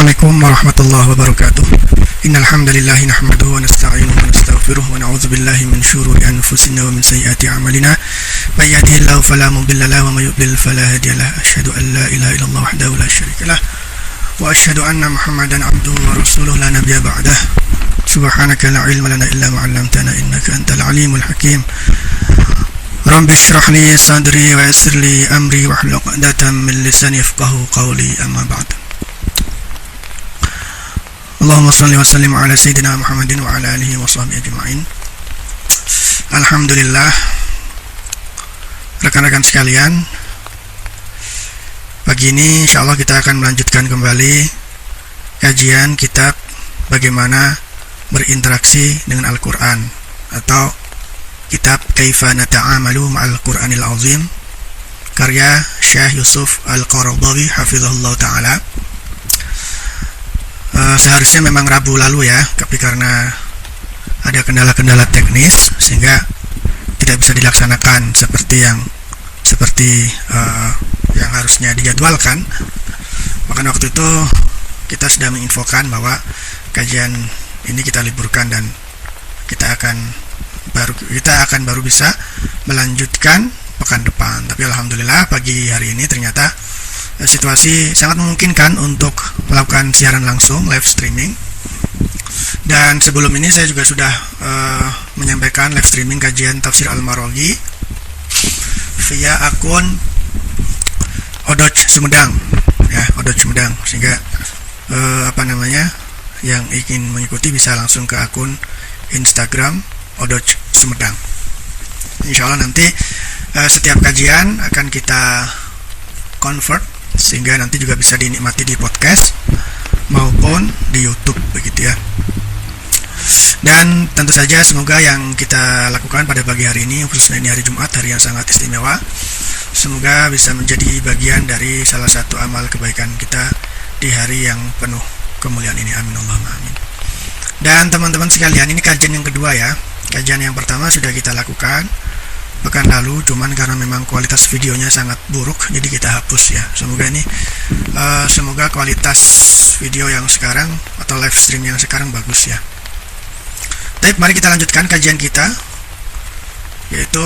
Assalamualaikum warahmatullahi wabarakatuh. Innal hamdalillah nahmaduhu wa nasta'inuhu wa nastaghfiruh wa na'udzu billahi min shururi anfusina wa min sayyiati a'malina. May yahdihillahu fala mudilla lahu wa may yudlil fala hadiya lahu. Asyhadu an la ilaha illallah wahdahu la syarika lah wa asyhadu anna Muhammadan 'abduhu wa rasuluhu la nabiyya ba'dah. Subhanaka la ilma lana illa ma 'allamtana innaka antal alimul hakim. Rabbi shrah li sadri wa yassir li amri wahlul 'uqdatam min lisani yafqahu qawli, amma ba'd. Allahumma shalli wa sallim ala sayyidina Muhammadin wa ala alihi wa sahbihi ajma'in. Alhamdulillah, rekan-rekan sekalian, pagi ini insyaallah kita akan melanjutkan kembali kajian kitab Bagaimana Berinteraksi dengan Al-Quran, atau kitab Kaifa Nata'amalu Ma'al Quranil Azim, karya Syekh Yusuf Al-Qaradawi hafizahullah ta'ala. Seharusnya memang Rabu lalu ya, tapi karena ada kendala-kendala teknis sehingga tidak bisa dilaksanakan seperti yang harusnya dijadwalkan. Maka waktu itu kita sudah menginfokan bahwa kajian ini kita liburkan dan kita akan baru bisa melanjutkan pekan depan. Tapi alhamdulillah pagi hari ini ternyata situasi sangat memungkinkan untuk melakukan siaran langsung, live streaming. Dan sebelum ini saya juga sudah menyampaikan live streaming kajian Tafsir Al-Maraghi via akun Odoj Sumedang ya, Odoj Sumedang, sehingga yang ingin mengikuti bisa langsung ke akun Instagram Odoj Sumedang. Insyaallah nanti setiap kajian akan kita convert sehingga nanti juga bisa dinikmati di podcast maupun di YouTube, begitu ya. Dan tentu saja semoga yang kita lakukan pada pagi hari ini, khususnya ini hari Jumat, hari yang sangat istimewa, semoga bisa menjadi bagian dari salah satu amal kebaikan kita di hari yang penuh kemuliaan ini. Amin Allahumma amin. Dan teman-teman sekalian, ini kajian yang kedua ya. Kajian yang pertama sudah kita lakukan pekan lalu, cuman karena memang kualitas videonya sangat buruk jadi kita hapus ya. Semoga kualitas video yang sekarang atau live stream yang sekarang bagus ya. Baik, mari kita lanjutkan kajian kita, yaitu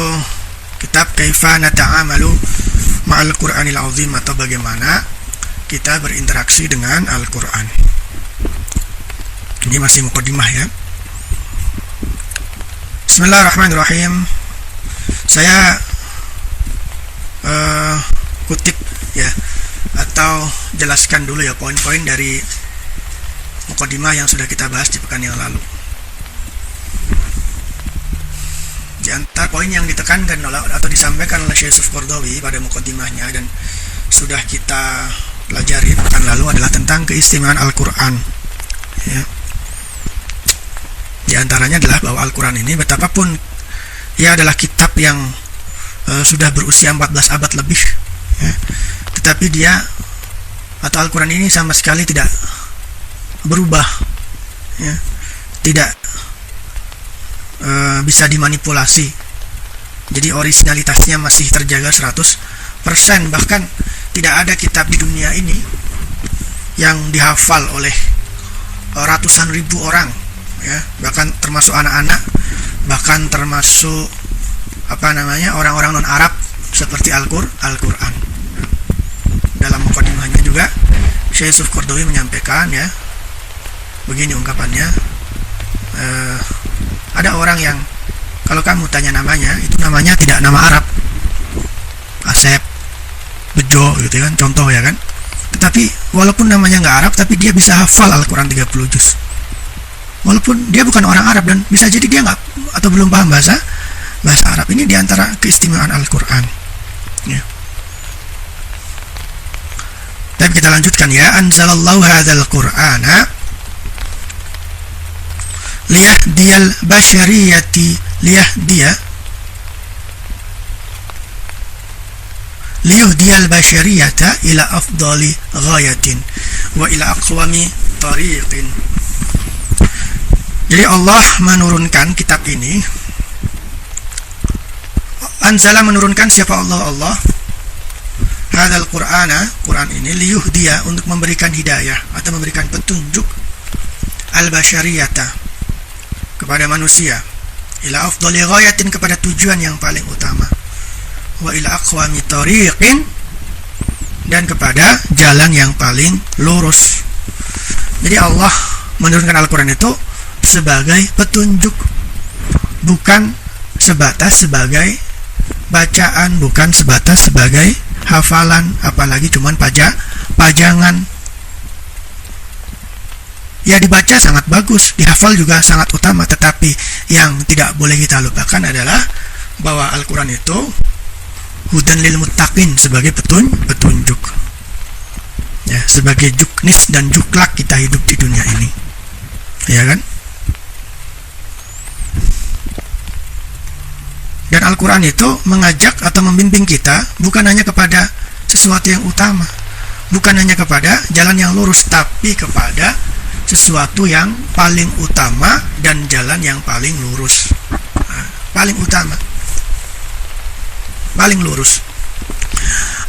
kitab Kaifa Nata'amalu Ma'al Quranil Azim, atau bagaimana kita berinteraksi dengan Al-Quran. Ini masih mukadimah ya. Bismillahirrahmanirrahim. Saya kutip ya, atau jelaskan dulu ya poin-poin dari mukadimah yang sudah kita bahas di pekan yang lalu. Di antara poin yang ditekankan atau disampaikan oleh Syekh Yusuf Qaradawi pada mukadimahnya dan sudah kita pelajari pekan lalu adalah tentang keistimewaan Al-Quran ya. Di antaranya adalah bahwa Al-Quran ini, betapapun ia adalah kitab yang sudah berusia 14 abad lebih ya, tetapi dia atau Al-Quran ini sama sekali tidak berubah ya, tidak bisa dimanipulasi. Jadi originalitasnya masih terjaga 100%. Bahkan tidak ada kitab di dunia ini yang dihafal oleh ratusan ribu orang ya, bahkan termasuk anak-anak, bahkan termasuk orang-orang non-Arab seperti Al-Quran. Dalam mukadimahnya juga Syekh Yusuf Qaradawi menyampaikan ya, begini ungkapannya, ada orang yang kalau kamu tanya namanya, itu namanya tidak nama Arab, Asep, Bejo gitu kan, contoh ya kan. Tetapi walaupun namanya nggak Arab, tapi dia bisa hafal Al-Quran 30 juz. Walaupun dia bukan orang Arab, dan bisa jadi dia nggak atau belum paham bahasa Arab. Ini diantara keistimewaan Al-Quran ya. Tapi kita lanjutkan ya. Anzalallahu hadzal Qur'ana liyahdiyal bashariyati liyuhdiyal bashariyata ila afdali ghayatin wa ila aqwami tariqin. Jadi Allah menurunkan kitab ini. Anzala menurunkan siapa Allah hadzal qur'ana, Quran ini liyuhdiya, untuk memberikan hidayah atau memberikan petunjuk, al-basyariyata, kepada manusia, ila afdali ghayatin, kepada tujuan yang paling utama, wa ila aqwami tariqin, dan kepada jalan yang paling lurus. Jadi Allah menurunkan Al-Quran itu sebagai petunjuk, bukan sebatas sebagai bacaan, bukan sebatas sebagai hafalan, apalagi cuman pajangan. Ya, dibaca sangat bagus, dihafal juga sangat utama, tetapi yang tidak boleh kita lupakan adalah bahwa Al-Quran itu hudan lil muttaqin, sebagai petunjuk, ya, sebagai juknis dan juklak kita hidup di dunia ini, ya kan? Dan Al-Quran itu mengajak atau membimbing kita bukan hanya kepada sesuatu yang utama, bukan hanya kepada jalan yang lurus, tapi kepada sesuatu yang paling utama dan jalan yang paling lurus. Paling utama, paling lurus.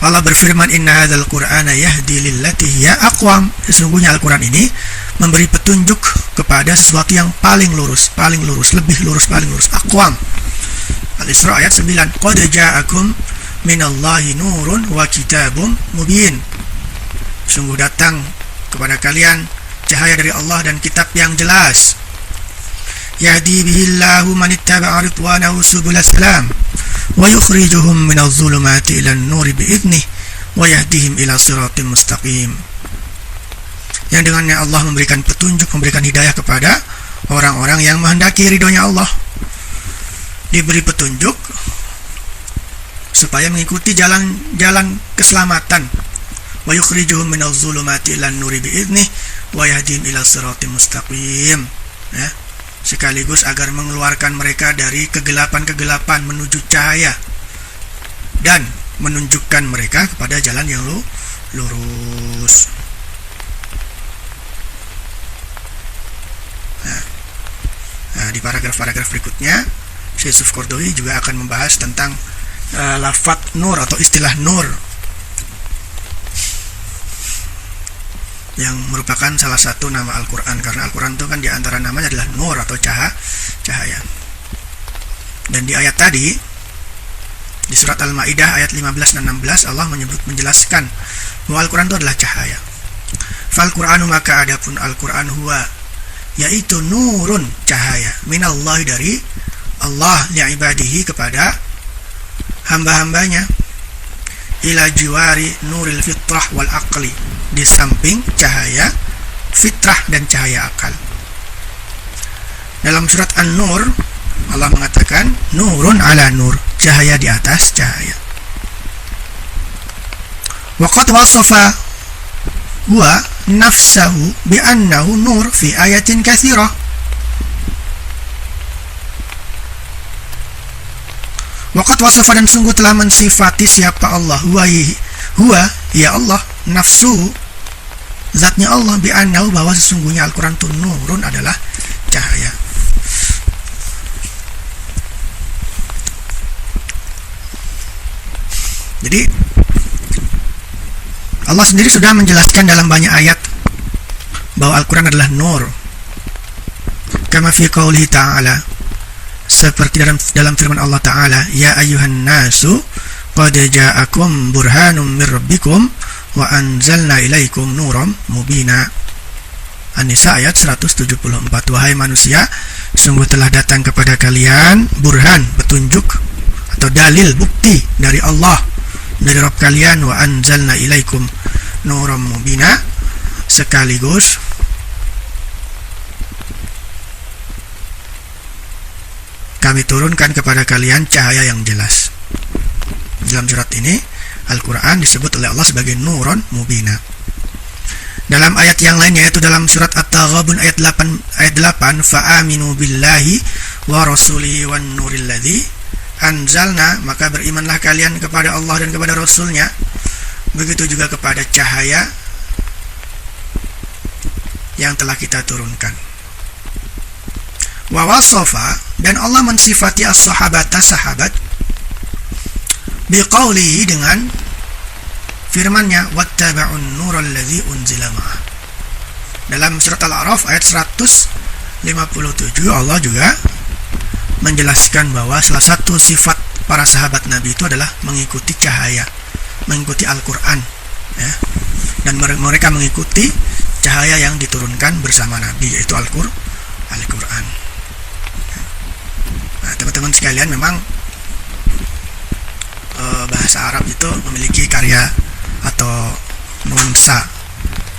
Allah berfirman, inna hadzal qur'ana yahdi lillati hiya aqwam. Sesungguhnya Al-Quran ini memberi petunjuk kepada sesuatu yang paling lurus, lebih lurus, paling lurus. Aqwam. Al-Isra ayat 9. Qad ja'akum minallahi nurun wa kitabun mubin. Sungguh datang kepada kalian cahaya dari Allah dan kitab yang jelas. Yahdi bihillahu man ittaba'a ridwanahu subulas salam wa yukhrijuhum minadh dhulumati ilan nuri bi'idnih wa yahdihim ila siratim mustaqim. Yang dengannya Allah memberikan petunjuk, memberikan hidayah kepada orang-orang yang menghendaki ridhonya Allah. Diberi petunjuk supaya mengikuti jalan keselamatan. Wa yukhrijuhum minadh dhulumati ilan nuri bi'idnih wa yahdihim ila siratim mustaqim. Ya, sekaligus agar mengeluarkan mereka dari kegelapan-kegelapan menuju cahaya dan menunjukkan mereka kepada jalan yang lurus. Nah, di paragraf-paragraf berikutnya Syekh Yusuf Qaradawi juga akan membahas tentang lafadz nur atau istilah nur, yang merupakan salah satu nama Al-Quran, karena Al-Quran itu kan diantara namanya adalah nur atau cahaya. Dan di ayat tadi, di surat Al-Ma'idah ayat 15 dan 16, Allah menjelaskan bahwa Al-Quran itu adalah cahaya. Fal Qur'anu, maka adapun Al-Quran huwa, yaitu nurun, cahaya, minallahi, dari Allah, li'ibadihi, kepada hamba-hambanya, ila jiwari nuril fitrah wal aqli, di samping cahaya fitrah dan cahaya akal. Dalam surat An-Nur Allah mengatakan nurun ala nur, cahaya di atas cahaya. Waqad wasafa huwa nafsahu bi annahu nur fi ayatin katsirah. Waqad wasafa, dan sungguh telah mensifati siapa Allah, huwa ya Allah, nafsu, zatnya Allah, bi annahu, bahwa sesungguhnya Al-Quran itu nurun, adalah cahaya. Jadi Allah sendiri sudah menjelaskan dalam banyak ayat bahwa Al-Quran adalah nur. Kama fi qaulihi ta'ala, seperti dalam firman Allah Ta'ala, ya ayyuhan nasu qad ja'akum burhanum mir rabbikum wa anzalna ilaikum nuram mubina. An-Nisa ayat 174. Wahai manusia, sungguh telah datang kepada kalian burhan, petunjuk atau dalil, bukti dari Allah, dari Rabb kalian, wa anzalna ilaikum nuram mubina, sekaligus kami turunkan kepada kalian cahaya yang jelas. Dalam surat ini Al-Quran disebut oleh Allah sebagai nurun mubina. Dalam ayat yang lain, yaitu dalam surat At-Taghabun ayat 8, fa'aminu billahi wa rasulihi wan nuril ladzi anzalna, maka berimanlah kalian kepada Allah dan kepada Rasulnya, begitu juga kepada cahaya yang telah kita turunkan. Wa wasafa, dan Allah mensifati as-sahabata, sahabat, biqaulihi, dengan firman-Nya wattaba'un nural ladzi unzila ma'ah. Dalam surat Al-A'raf ayat 157 Allah juga menjelaskan bahwa salah satu sifat para sahabat Nabi itu adalah mengikuti cahaya, mengikuti Al-Quran, ya. Dan mereka mengikuti cahaya yang diturunkan bersama Nabi, yaitu Al-Quran. Nah, teman-teman sekalian, memang bahasa Arab itu memiliki karya atau nuansa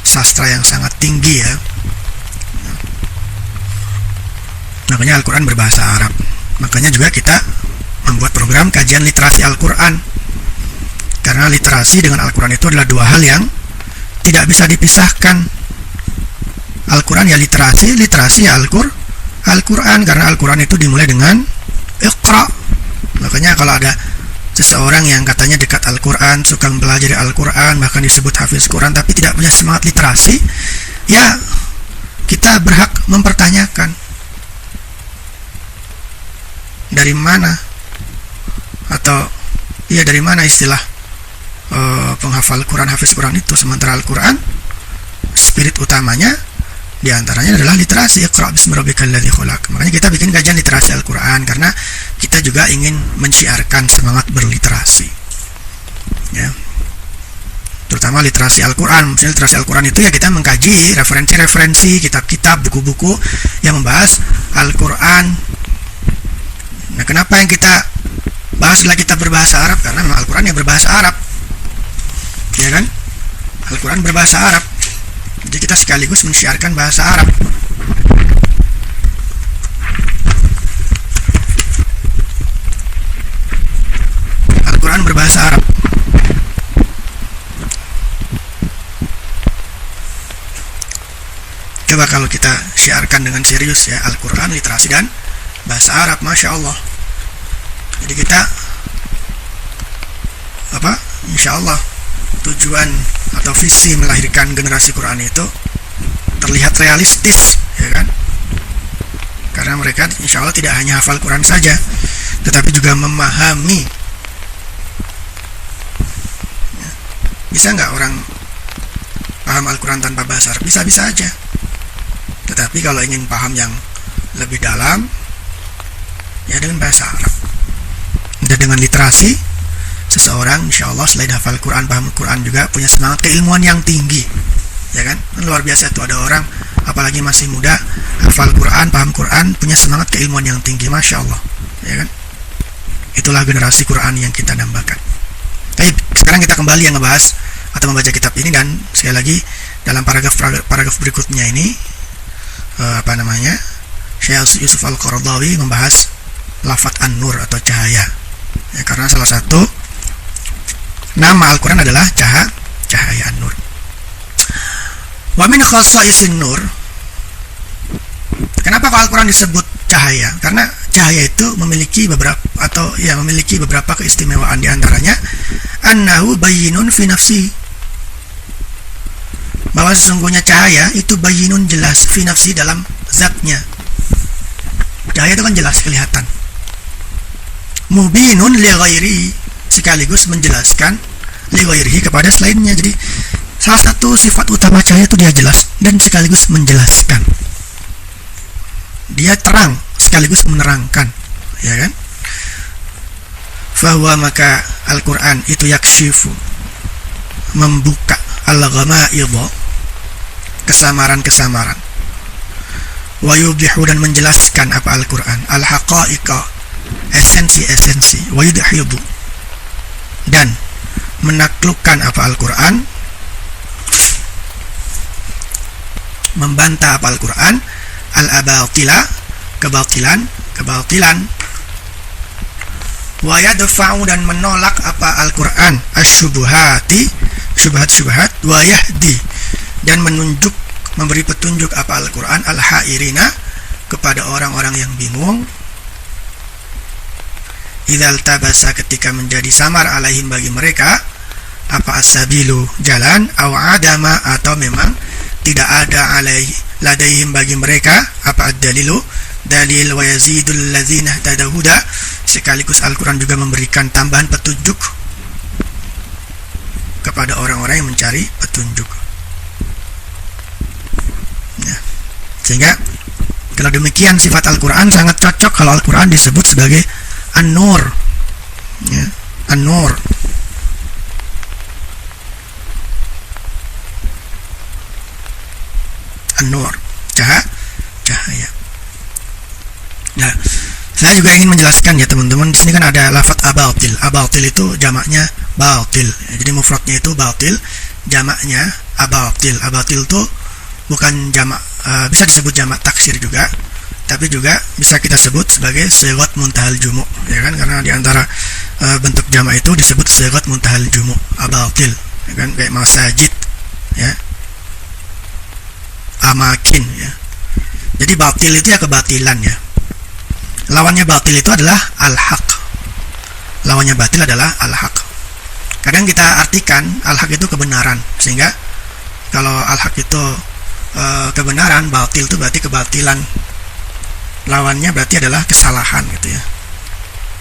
sastra yang sangat tinggi, ya. Makanya Al-Quran berbahasa Arab. Makanya juga kita membuat program kajian literasi Al-Quran, karena literasi dengan Al-Quran itu adalah dua hal yang tidak bisa dipisahkan. Al-Quran ya literasi ya Al-Quran, karena Al-Quran itu dimulai dengan Iqra. Makanya kalau ada seseorang yang katanya dekat Al-Quran, suka mempelajari Al-Quran, bahkan disebut hafiz Quran, tapi tidak punya semangat literasi, ya kita berhak mempertanyakan dari mana, atau ya dari mana istilah penghafal Quran, hafiz Quran itu, sementara Al-Quran spirit utamanya diantaranya adalah literasi. Iqra bismi rabbikal ladzi khalaq. Makanya kita bikin kajian literasi Al-Quran, karena kita juga ingin menciarkan semangat berliterasi, ya, terutama literasi Al-Quran. Maksudnya literasi Al-Quran itu ya kita mengkaji referensi-referensi kitab-kitab, buku-buku yang membahas Al-Quran. Nah, kenapa yang kita bahas adalah kitab berbahasa Arab? Karena memang Al-Quran yang berbahasa Arab, ya kan? Al-Quran berbahasa Arab, jadi kita sekaligus mensiarkan bahasa Arab. Al-Quran berbahasa Arab. Coba kalau kita siarkan dengan serius, ya, Al-Quran, literasi dan bahasa Arab, Masya Allah. Jadi kita Insya Allah tujuan atau visi melahirkan generasi Quran itu terlihat realistis, ya kan? Karena mereka insya Allah tidak hanya hafal Quran saja, tetapi juga memahami. Ya. Bisa nggak orang paham Al-Quran tanpa bahasa Arab? Bisa-bisa aja. Tetapi kalau ingin paham yang lebih dalam, ya dengan bahasa Arab. Dan dengan literasi, seseorang insya Allah selain hafal Quran, paham Quran, juga punya semangat keilmuan yang tinggi, ya kan? Luar biasa tuh, ada orang apalagi masih muda, hafal Quran, paham Quran, punya semangat keilmuan yang tinggi, Masya Allah, ya kan? Itulah generasi Quran yang kita dambakan. Tapi sekarang kita kembali yang ngebahas atau membaca kitab ini, dan sekali lagi dalam paragraf berikutnya ini Syekh Yusuf Al-Qaradawi membahas lafaz An-Nur atau cahaya, ya, karena salah satu nama Al-Quran adalah cahaya An-Nur. Wa min khasaisin nur. Kenapa kalau Al-Quran disebut cahaya? Karena cahaya itu memiliki beberapa keistimewaan, di antaranya annahu bayyinun fi nafsi. Bahwa sesungguhnya cahaya itu bayyinun, jelas, fi nafsi, dalam zatnya. Cahaya itu kan jelas, kelihatan. Mubinun li ghairi, sekaligus menjelaskan li ghairihi, kepada selainnya. Jadi salah satu sifat utama cahaya itu dia jelas dan sekaligus menjelaskan. Dia terang sekaligus menerangkan, ya kan? Fahuwa, maka Al-Quran itu yakshifu, membuka al-ghamaidha, kesamaran-kesamaran, wa yudhihu, dan menjelaskan apa Al-Quran, al-haqa'iqa, esensi-esensi, wa yudhidu, dan menaklukkan apa Al-Quran, membantah apa Al-Quran, al-abatila, kebatilan, wa yadfa'u, dan menolak apa Al-Quran, asyubuhati, syubhat, wa yahdi, dan memberi petunjuk apa Al-Quran, al-hairina, kepada orang-orang yang bingung, idzal tabasa, ketika menjadi samar, alaihim, bagi mereka, apa as-sabilu, jalan, aw adama, atau memang tidak ada, ladaihim, bagi mereka, apa ad-dalilu, dalil, wa yazidul ladzina tadahuda, sekaligus Al-Quran juga memberikan tambahan petunjuk kepada orang-orang yang mencari petunjuk. Ya. Sehingga kalau demikian sifat Al-Quran sangat cocok kalau Al-Quran disebut sebagai An-Nur, ya. An-Nur. An-Nur, cahaya. Nah, saya juga ingin menjelaskan ya teman-teman, di sini kan ada lafaz abatil. Abatil itu jamaknya batil. Jadi mufradnya itu batil, jamaknya abatil. Abatil itu bukan jamak, bisa disebut jamak taksir juga, tapi juga bisa kita sebut sebagai sighat muntahal jumu', ya kan? Karena di antara bentuk jamak itu disebut sighat muntahal jumu', abatil, ya kan? Kayak masajid, ya. Amakin, ya. Jadi batil itu ya kebatilan, ya. Lawannya batil itu adalah al-haq. Lawannya batil adalah al-haq. Kadang kita artikan al-haq itu kebenaran, sehingga kalau al-haq itu kebenaran, batil itu berarti kebatilan. Lawannya berarti adalah kesalahan, gitu ya.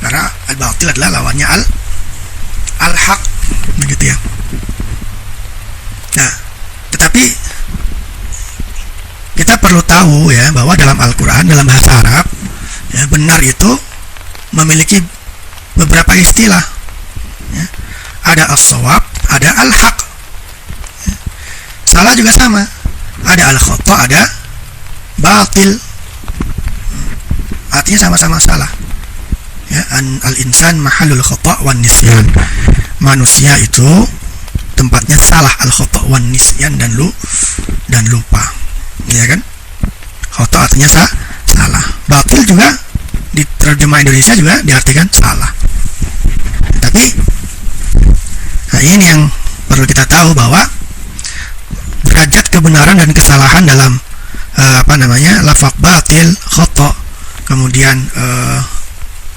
Karena al-batil adalah lawannya al-haq, begitu ya. Nah, tetapi kita perlu tahu ya bahwa dalam Al-Quran, dalam bahasa Arab, ya, benar itu memiliki beberapa istilah, ya. Ada as-shawab, ada al-haq, ya. Salah juga sama, ada al-khata', ada batil, artinya sama-sama salah, ya. Al-insan mahallul khata' wan nisyan, manusia itu tempatnya salah, al-khata' wan nisyan, dan lupa, ya kan? Khata' artinya salah. Batil juga di terjemah Indonesia juga diartikan salah. Tapi nah ini yang perlu kita tahu, bahwa derajat kebenaran dan kesalahan dalam lafaz batil, khata', kemudian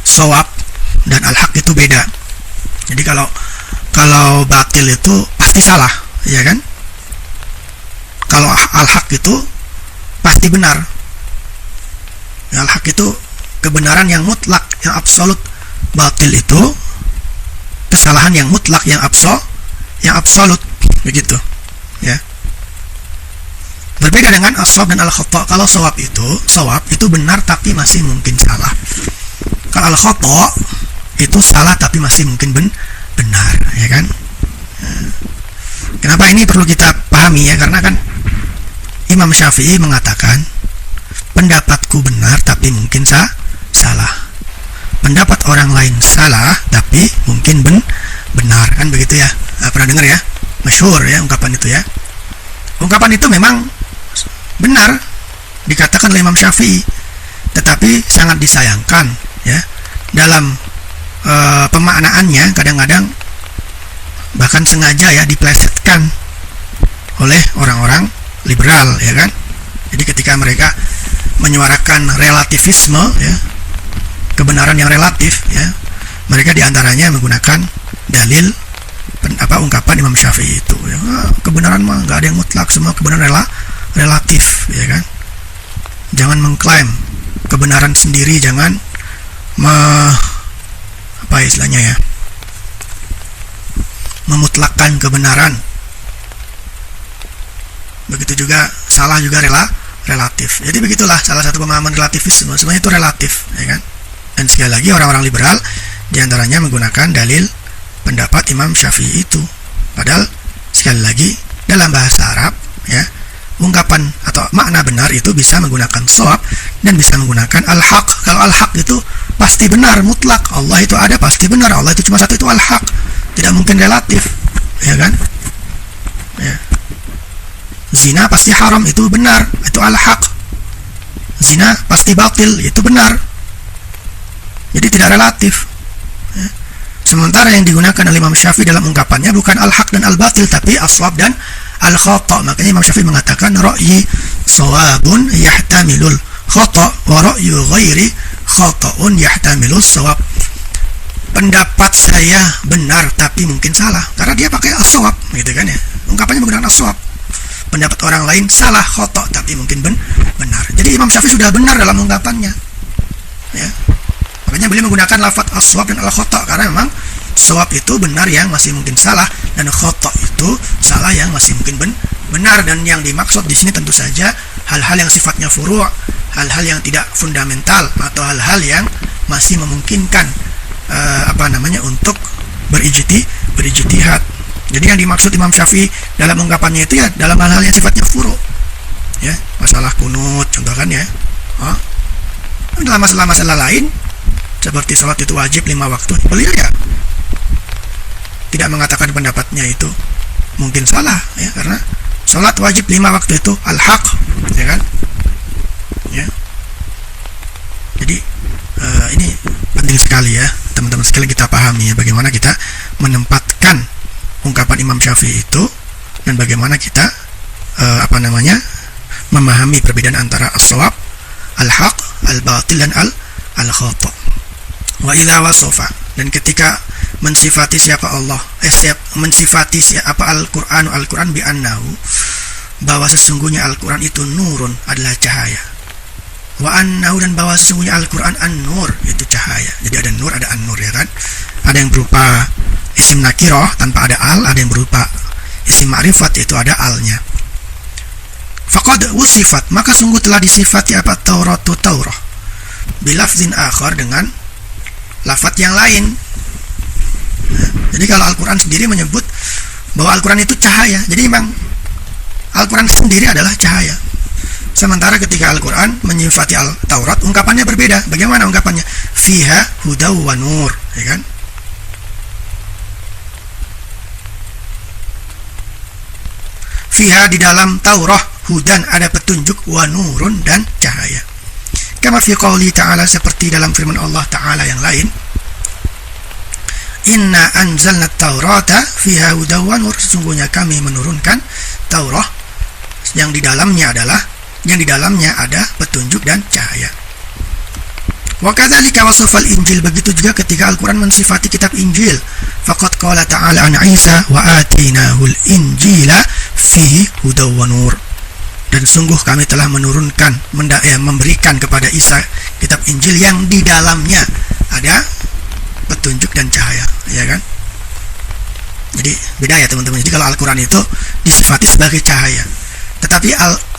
shawab dan al-haq itu beda. Jadi kalau batil itu pasti salah, ya kan? Kalau al-haq itu pasti benar. Al-haq itu kebenaran yang mutlak, yang absolut. Batil itu kesalahan yang mutlak, yang absolut, begitu, ya. Berbeda dengan as-shawab dan al-khata'. Kalau shawab itu benar tapi masih mungkin salah. Kalau al-khata' itu salah tapi masih mungkin benar, ya kan? Kenapa ini perlu kita pahami, ya? Karena kan Imam Syafi'i mengatakan, pendapatku benar tapi mungkin salah. Pendapat orang lain salah tapi mungkin benar, kan begitu ya? Pernah dengar ya? Masyhur ya ungkapan itu ya. Ungkapan itu memang benar dikatakan oleh Imam Syafi'i, tetapi sangat disayangkan ya dalam pemaknaannya kadang-kadang bahkan sengaja ya diplesetkan oleh orang-orang liberal, ya kan? Jadi ketika mereka menyuarakan relativisme, ya, kebenaran yang relatif, ya, mereka diantaranya menggunakan dalil ungkapan Imam Syafi'i itu, ya, kebenaran mah nggak ada yang mutlak, semua kebenaran relatif, ya kan? Jangan mengklaim kebenaran sendiri, jangan memutlakkan kebenaran. Begitu juga salah juga relatif. Jadi begitulah salah satu pemahaman relativisme, semuanya itu relatif, ya kan? Dan sekali lagi orang-orang liberal diantaranya menggunakan dalil pendapat Imam Syafi'i itu. Padahal sekali lagi dalam bahasa Arab, ya, ungkapan atau makna benar itu bisa menggunakan shawab dan bisa menggunakan al-haq. Kalau al-haq itu pasti benar, mutlak. Allah itu ada, pasti benar. Allah itu cuma satu, itu al-haq. Tidak mungkin relatif, ya kan? Ya. Zina pasti haram, itu benar, itu al-haq. Zina pasti batil, itu benar. Jadi tidak relatif, ya. Sementara yang digunakan oleh Imam Syafi'i dalam ungkapannya bukan al-haq dan al-batil, tapi as-shawab dan al-khata'. Makanya Imam Syafi'i mengatakan ra'yi shawabun yahtamilul khata' wa ra'yu ghairi khata'un yahtamilus shawab. Pendapat saya benar tapi mungkin salah, karena dia pakai as-shawab, gitu kan ya. Ungkapannya menggunakan as-shawab. Pendapat orang lain salah, khata', tapi mungkin benar. Jadi Imam Syafi'i sudah benar dalam ungkapannya, ya. Makanya beliau menggunakan lafaz as-shawab dan al-khata' karena memang shawab itu benar yang masih mungkin salah, dan khata itu salah yang masih mungkin benar. Dan yang dimaksud di sini tentu saja hal-hal yang sifatnya furu', hal-hal yang tidak fundamental, atau hal-hal yang masih memungkinkan untuk berijtihad. Jadi yang dimaksud Imam Syafi'i dalam ungkapannya itu ya dalam hal-hal yang sifatnya furu', ya, masalah kunut contoh kan ya. Dalam masalah-masalah lain seperti sholat itu wajib 5 waktu, beliau ya tidak mengatakan pendapatnya itu mungkin salah, ya, karena sholat wajib 5 waktu itu al-haq, ya kan, ya. Jadi ini penting sekali ya teman-teman sekalian kita pahami ya, bagaimana kita menempatkan ungkapan Imam Syafi'i itu, dan bagaimana kita memahami perbedaan antara as-shawab, al-haq, al-batil, dan al-khata. Wa idza wasafa, dan ketika mensifati siapa Allah, mensifati siapa Al-Quran bi annahu, bahwa sesungguhnya Al-Quran itu nurun, adalah cahaya. Wa annahu, dan bahwa sesungguhnya Al-Quran an-nur, itu cahaya. Jadi ada nur, ada an-nur, ya kan. Ada yang berupa isim nakirah tanpa ada al, ada yang berupa isim ma'rifat, yaitu ada alnya. Faqad wusifat, maka sungguh telah disifati apa Tauratu Taurah bilafzin akhar, dengan lafaz yang lain. Jadi kalau Al-Quran sendiri menyebut bahwa Al-Quran itu cahaya, jadi memang Al-Quran sendiri adalah cahaya. Sementara ketika Al-Quran menyifati Taurat, ungkapannya berbeda. Bagaimana ungkapannya? Fiha hudaw wa nur, ya kan? Fiha, di dalam Taurah, hudan, ada petunjuk, wa nurun, dan cahaya. Kama fi qouli ta'ala, seperti dalam firman Allah Ta'ala yang lain, Inna anzalna Taurata fiha hudaw wa nur, sesungguhnya kami menurunkan Taurah yang di dalamnya ada petunjuk dan cahaya. Wa kadzalika wasafal Injil, begitu juga ketika Al-Quran mensifati kitab Injil. Faqad qala ta'ala an Isa wa atinahul injila fihi hudaw wa nur, dan sungguh kami telah menurunkan, memberikan kepada Isa kitab Injil yang di dalamnya ada petunjuk dan cahaya, ya kan. Jadi beda ya teman-teman. Jadi kalau Al-Quran itu disifati sebagai cahaya, tetapi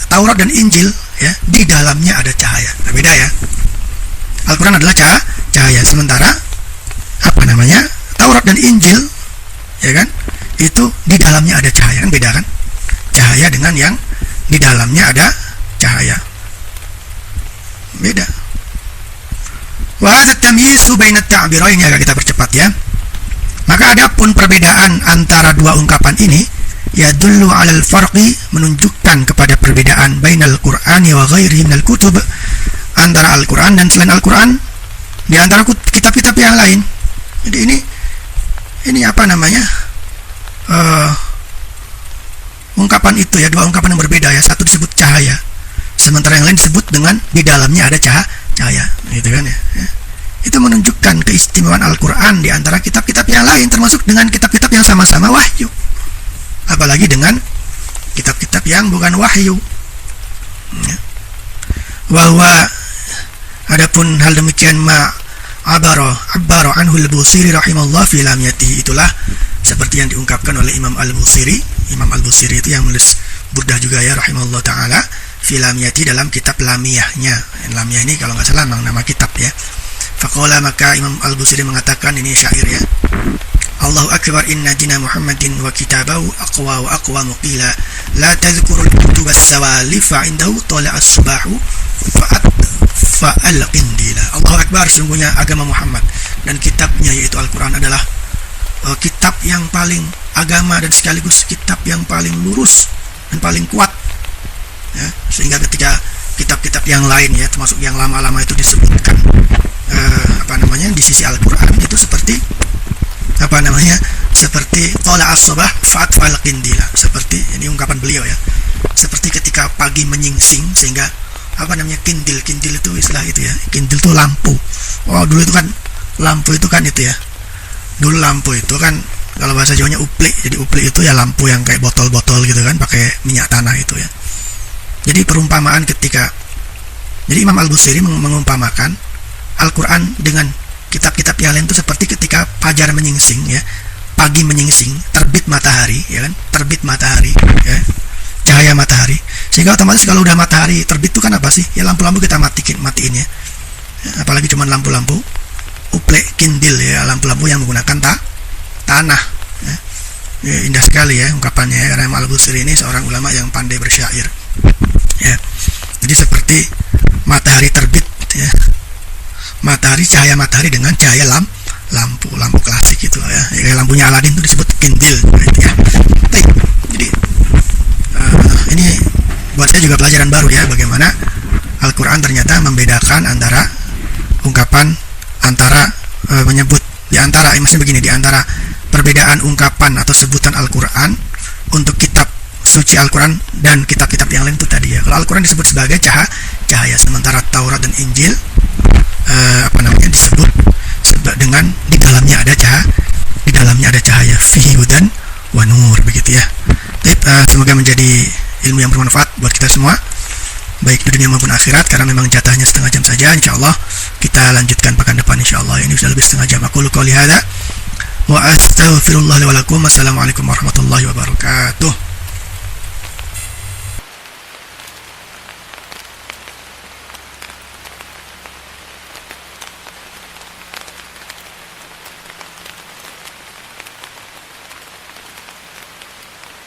Taurat dan Injil, ya, di dalamnya ada cahaya. Nah, beda ya. Al-Quran adalah cahaya, sementara Taurat dan Injil, ya kan, itu di dalamnya ada cahaya, kan beda kan. Cahaya dengan yang di dalamnya ada cahaya, beda. Wa hadza tamyizu baina at-ta'birain, agak kita percepat ya. Maka adapun perbedaan antara dua ungkapan ini, yadullu 'alal farqi, menunjukkan kepada perbedaan bainal Qur'ani wa ghairihi minal kutub, antara Al-Quran dan selain Al-Quran, di antara kitab-kitab yang lain. Jadi ini ungkapan itu ya, dua ungkapan yang berbeda ya. Satu disebut cahaya, sementara yang lain disebut dengan di dalamnya ada cahaya, gitu kan ya. Itu menunjukkan keistimewaan Al-Quran di antara kitab-kitab yang lain, termasuk dengan kitab-kitab yang sama-sama wahyu, apalagi dengan kitab-kitab yang bukan wahyu. Bahwa adapun hal demikian abara anhu al-Busiri rahimahullah fi lamiyatihi, itulah seperti yang diungkapkan oleh Imam Al-Busiri. Imam Al-Busiri itu yang menulis Burdah juga ya, rahimahullah ta'ala, fi lamiyati, dalam kitab lamiyahnya. Lamiyah ini kalau nggak salah nama kitab ya. Faqala, maka Imam Al-Busiri mengatakan, ini syair ya, Allahu akbar, inna dina Muhammadin wa kitabahu aqwa wa aqwa muqila, la tadhkurul kutub as-sawalifa indahu tala as-subahu fa'al qindila. Allahu akbar, sungguhnya agama Muhammad dan kitabnya yaitu Al-Quran adalah kitab yang paling agama dan sekaligus kitab yang paling lurus dan paling kuat ya, sehingga ketika kitab-kitab yang lain ya, termasuk yang lama-lama itu disebutkan di sisi Al-Quran itu seperti seperti tola as-sabah fa'al qindila, seperti ini ungkapan beliau ya, seperti ketika pagi menyingsing, sehingga kindil itu istilah itu ya, kindil itu lampu. Dulu itu kan lampu itu kan itu ya, dulu lampu itu kan kalau bahasa Jawanya uplik. Jadi uplik itu ya lampu yang kayak botol-botol gitu kan, pakai minyak tanah itu ya. Jadi perumpamaan jadi Imam Al-Busiri mengumpamakan Al-Quran dengan Kitab-kitab yang lain itu seperti ketika fajar menyingsing, ya, pagi menyingsing, terbit matahari, ya kan, terbit matahari, ya, cahaya matahari. Sehingga otomatis kalau udah matahari terbit itu kan apa sih? Ya lampu-lampu kita matiin ya. Apalagi cuman lampu-lampu uple kindil, ya, lampu-lampu yang menggunakan tanah. Ya. Ya, indah sekali ya ungkapannya, ya, karena Al-Busiri ini seorang ulama yang pandai bersyair. Ya. Jadi seperti matahari terbit, ya. Matahari, cahaya matahari dengan cahaya lampu klasik gitu ya. Kayak lampunya Aladin itu disebut kindil gitu ya. Jadi ini buat saya juga pelajaran baru ya, bagaimana Al-Quran ternyata membedakan antara ungkapan menyebut di antara perbedaan ungkapan atau sebutan Al-Quran untuk kitab suci Al-Quran dan kitab-kitab yang lain itu tadi ya. Kalau Al-Quran disebut sebagai cahaya, sementara Taurat dan Injil disebut dengan di dalamnya ada cahaya, fihi hudan wa nur, begitu ya. Semoga menjadi ilmu yang bermanfaat buat kita semua, baik di dunia maupun akhirat, karena memang jatahnya setengah jam saja. Insyaallah kita lanjutkan pekan depan insyaallah. Ini sudah lebih setengah jam. Aku qouli hadza wa astaghfirullah li wa lakum. Assalamualaikum warahmatullahi wabarakatuh.